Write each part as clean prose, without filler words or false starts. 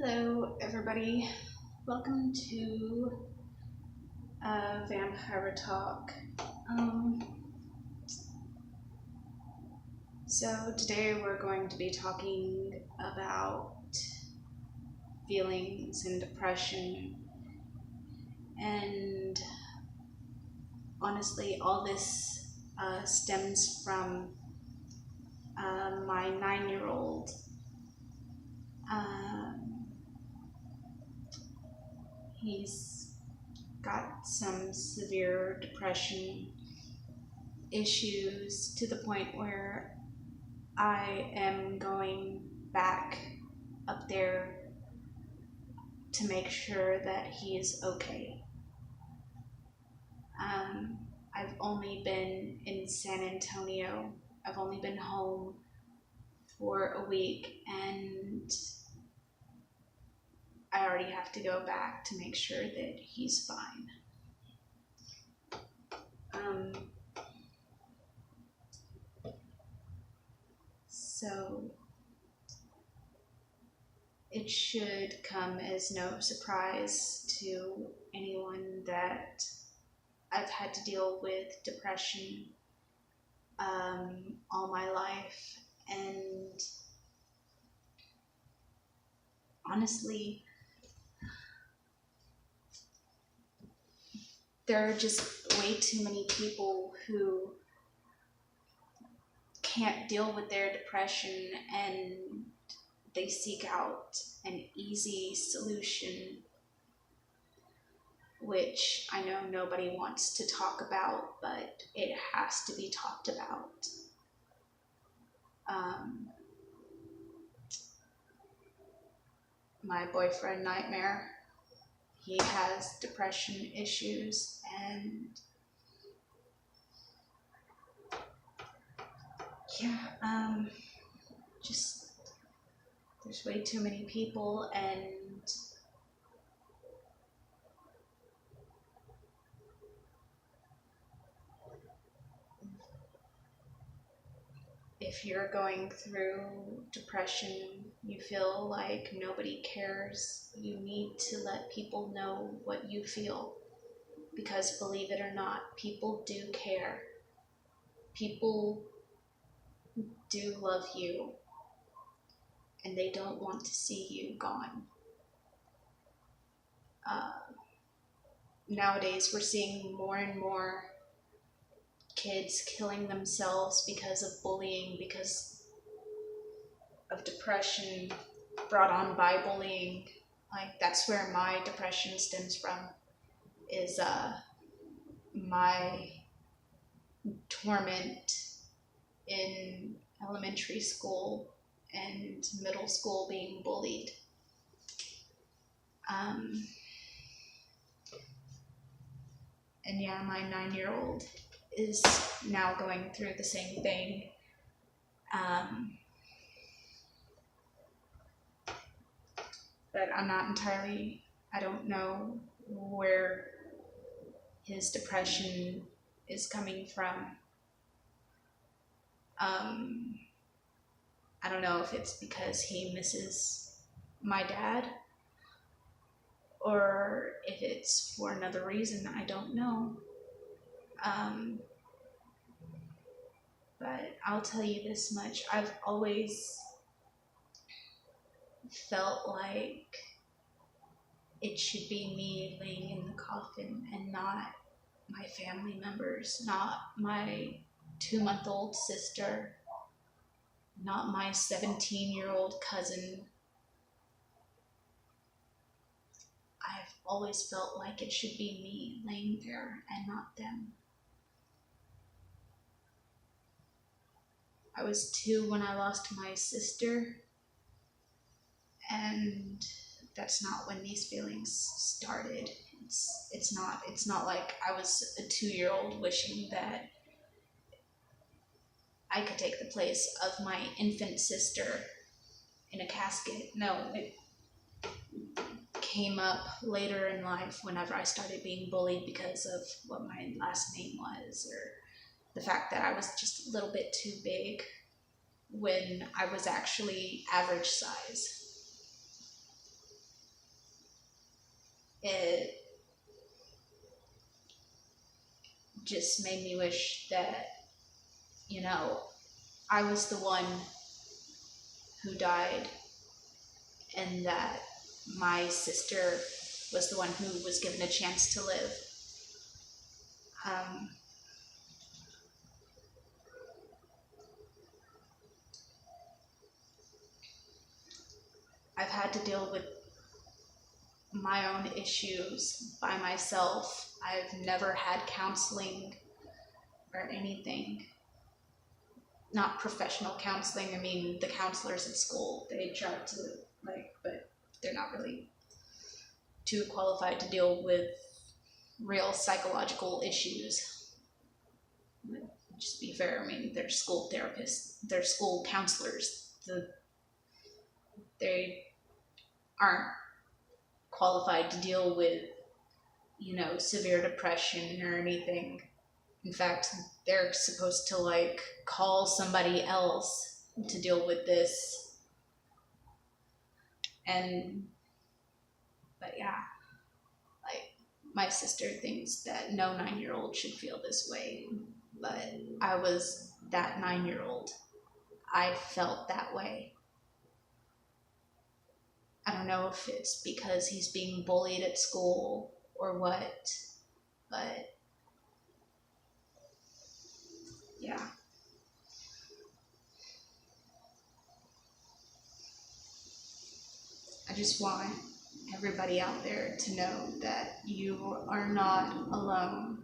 Hello, everybody. Welcome to Vampira Talk. Um, so today we're going to be talking about feelings and depression, and honestly, all this stems from my 9-year-old. Um, he's got some severe depression issues to the point where I am going back up there to make sure that he is okay. I've only been in San Antonio. I've only been home for a week, and I already have to go back to make sure that he's fine. So it should come as no surprise to anyone that I've had to deal with depression all my life, and honestly, there are just way too many people who can't deal with their depression, and they seek out an easy solution, which I know nobody wants to talk about, but it has to be talked about. My boyfriend Nightmare, he has depression issues, and just there's way too many people, and if you're going through depression, you feel like nobody cares, you need to let people know what you feel, because believe it or not, people do care. People do love you, and they don't want to see you gone. Nowadays, we're seeing more and more kids killing themselves because of bullying, because of depression brought on by bullying. Like, that's where my depression stems from, is my torment in elementary school and middle school being bullied. And yeah, my 9-year-old is now going through the same thing. But I don't know where his depression is coming from. I don't know if it's because he misses my dad, or if it's for another reason. I don't know. But I'll tell you this much. I've always felt like it should be me laying in the coffin and not my family members, not my 2-month-old sister, not my 17-year-old cousin. I've always felt like it should be me laying there and not them. I was 2 when I lost my sister, and that's not when these feelings started. It's not like I was a 2-year-old wishing that I could take the place of my infant sister in a casket. No, it came up later in life whenever I started being bullied because of what my last name was, or the fact that I was just a little bit too big when I was actually average size. it just made me wish that, you know, I was the one who died and that my sister was the one who was given a chance to live. Um, I've had to deal with my own issues by myself. I've never had counseling or anything. Not professional counseling. I mean, the counselors at school, they try to, but they're not really too qualified to deal with real psychological issues. Just be fair, I mean, they're school therapists, they're school counselors. They aren't qualified to deal with, severe depression or anything. In fact, they're supposed to call somebody else to deal with this. But yeah, my sister thinks that no 9-year-old should feel this way, but I was that 9-year-old. I felt that way. I don't know if it's because he's being bullied at school or what, but yeah. I just want everybody out there to know that you are not alone.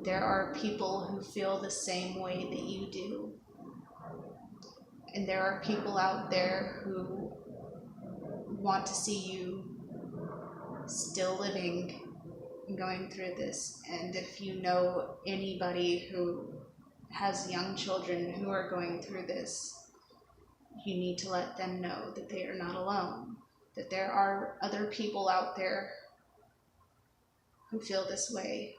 There are people who feel the same way that you do. And there are people out there who want to see you still living and going through this. And if you know anybody who has young children who are going through this, you need to let them know that they are not alone, that there are other people out there who feel this way,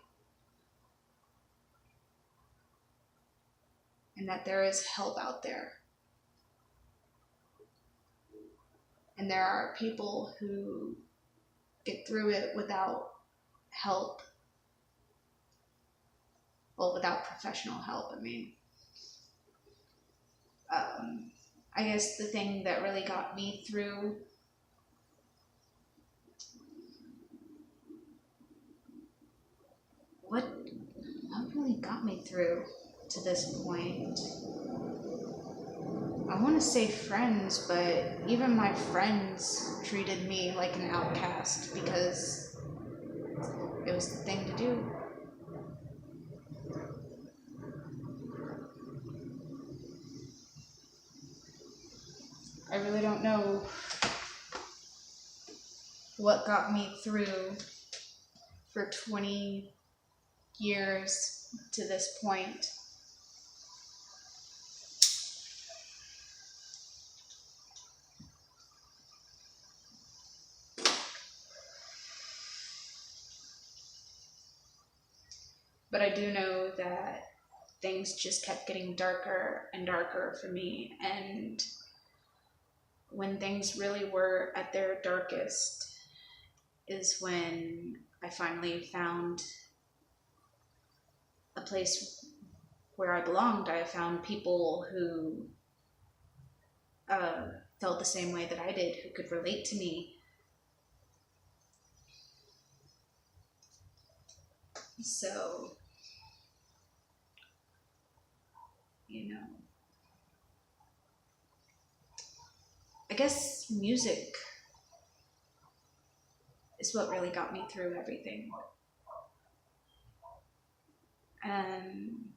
and that there is help out there. And there are people who get through it without help. Well, without professional help, I mean. I guess the thing that really got me through what really got me through to this point? I want to say friends, but even my friends treated me like an outcast because it was the thing to do. I really don't know what got me through for 20 years to this point. But I do know that things just kept getting darker and darker for me, and when things really were at their darkest is when I finally found a place where I belonged. I found people who felt the same way that I did, who could relate to me. So, I guess music is what really got me through everything. And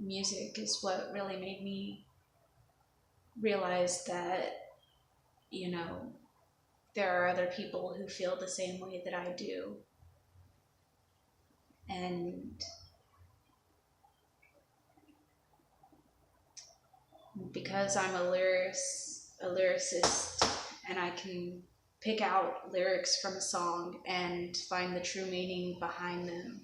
music is what really made me realize that, there are other people who feel the same way that I do. And because I'm a lyricist, and I can pick out lyrics from a song and find the true meaning behind them,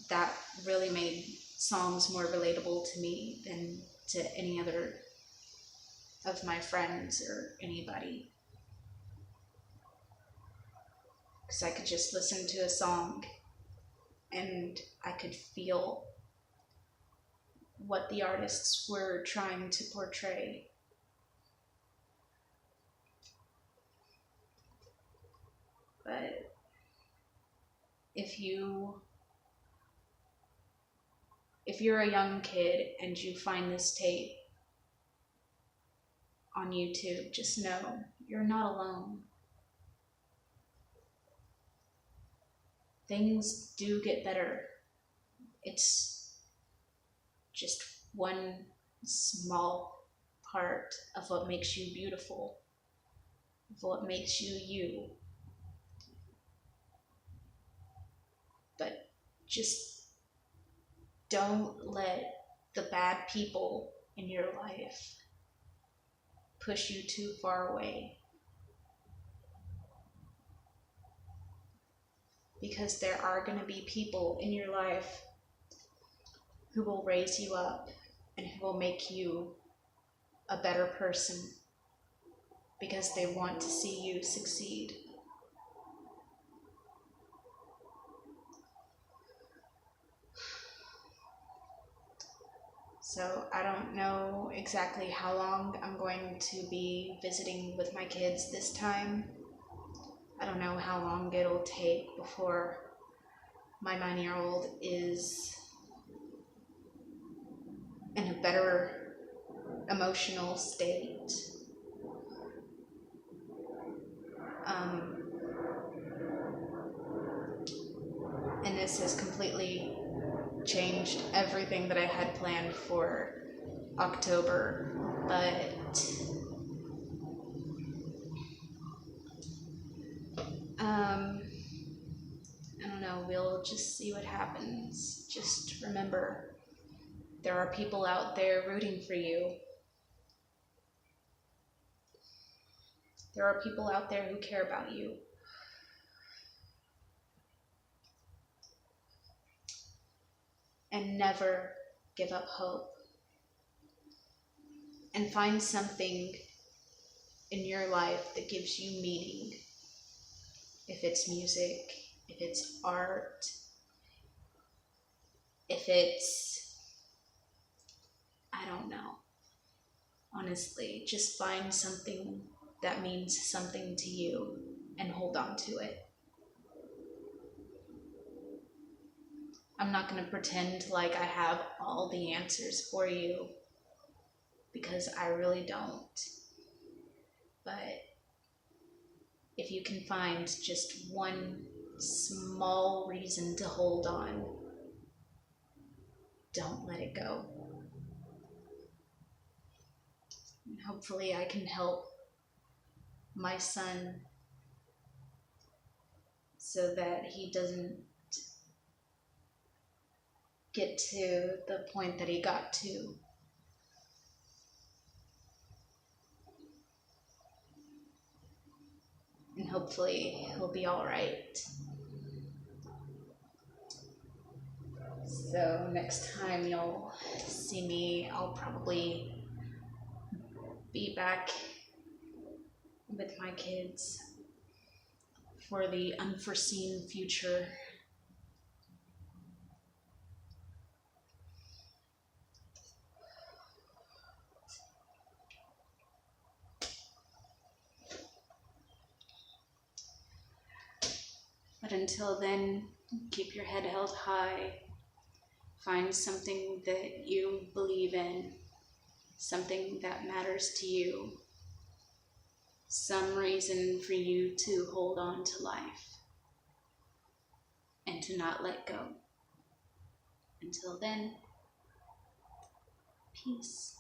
that really made songs more relatable to me than to any other of my friends or anybody. because I could just listen to a song and I could feel what the artists were trying to portray. But if you're a young kid and you find this tape on YouTube, just know you're not alone. Things do get better. It's just one small part of what makes you beautiful, of what makes you you. But just don't let the bad people in your life push you too far away. Because there are going to be people in your life who will raise you up and who will make you a better person because they want to see you succeed. So I don't know exactly how long I'm going to be visiting with my kids this time. I don't know how long it'll take before my 9-year-old is in a better emotional state. And this has completely changed everything that I had planned for October, but I don't know, we'll just see what happens. Just remember, there are people out there rooting for you. There are people out there who care about you. And never give up hope. And find something in your life that gives you meaning. If it's music, if it's art, if it's, I don't know. Honestly, just find something that means something to you and hold on to it. I'm not going to pretend like I have all the answers for you, because I really don't. But if you can find just one small reason to hold on, don't let it go. And hopefully I can help my son so that he doesn't get to the point that he got to. And hopefully he'll be all right. So next time you'll see me, I'll probably be back with my kids for the unforeseen future. But until then, keep your head held high. Find something that you believe in, something that matters to you, some reason for you to hold on to life and to not let go. Until then, peace.